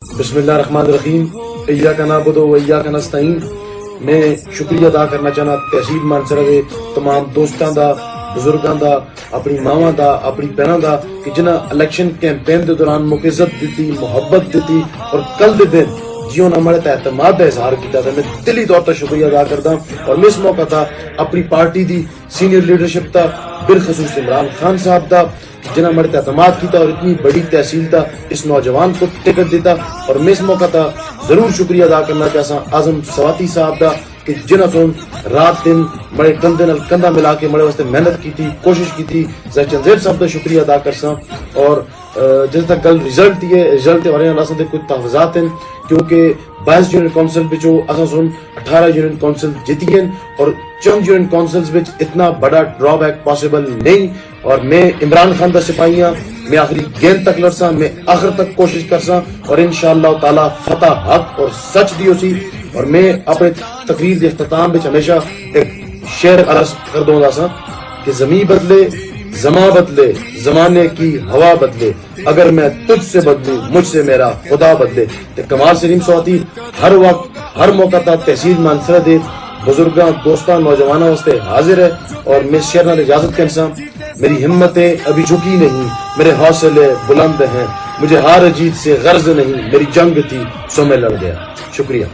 بسم اللہ الرحمن الرحیم ایاک نعبد و ایاک نستعین۔ میں شکریہ ادا کرنا چاہنا تحصیل مانسرا دے تمام دوستاں دا، بزرگاں دا، اپنی ماواں دا، اپنی بہناں دا کہ جنہاں الیکشن کیمپین دے دوران مجھے عزت دیتی، محبت دیتی اور کل دے دن جیوں نے ہمارے اعتماد کا اظہار کیا تھا۔ میں دلی طور پر شکریہ ادا کرتا ہوں اور میں اس موقع تھا اپنی پارٹی دی سینئر لیڈرشپ تا، بالخصوص عمران خان صاحب دا جنہاں ہمارے اعتماد کیتا اور اتنی بڑی تحصیل تا اس نوجوان کو ٹکٹ دیتا۔ اور میں اس موقع تا ضرور شکریہ ادا کرنا چاہتا اعظم سواتی صاحب دا کہ جنہاں تو رات دن بڑے کندھے نال کندھا ملا کے بڑے واسطے محنت کی تھی، کوشش کی تھی۔ زید زید صاحب کا شکریہ ادا کرساں۔ اور جس تک کل رزلٹ ہے، رزلٹ ہمارے یہاں سے کچھ تحفظات ہیں کیونکہ 22 یونٹ کونسل بچو اصل سن 18 یونٹ کونسل جیتی ہیں اور چند یونٹ کونسلز بچ اتنا بڑا ڈرا بیک پاسبل نہیں۔ اور میں عمران خان دا سپاہی ہاں، میں آخری گیند تک لڑساں، میں آخر تک کوشش کرساں اور انشاءاللہ تعالی فتح حق اور سچ دیو سی۔ اور میں اپنے تقریر کے اختتام بچ ہمیشہ ایک شعر عرض کر دوں گا سا کہ زمین بدلے، زماں بدلے، زمانے کی ہوا بدلے، اگر میں تجھ سے بدلوں مجھ سے میرا خدا بدلے۔ تے کمال سلیم سواتی ہر وقت ہر موقع تا تحصیل مانسرا دے بزرگاں، دوستاں، نوجوانوں واسطے حاضر ہے۔ اور میں شعر نال اجازت کرساں۔ میری ہمتیں ابھی جھکی نہیں، میرے حوصلے بلند ہیں، مجھے ہار جیت سے غرض نہیں، میری جنگ تھی سو میں لڑ گیا۔ شکریہ۔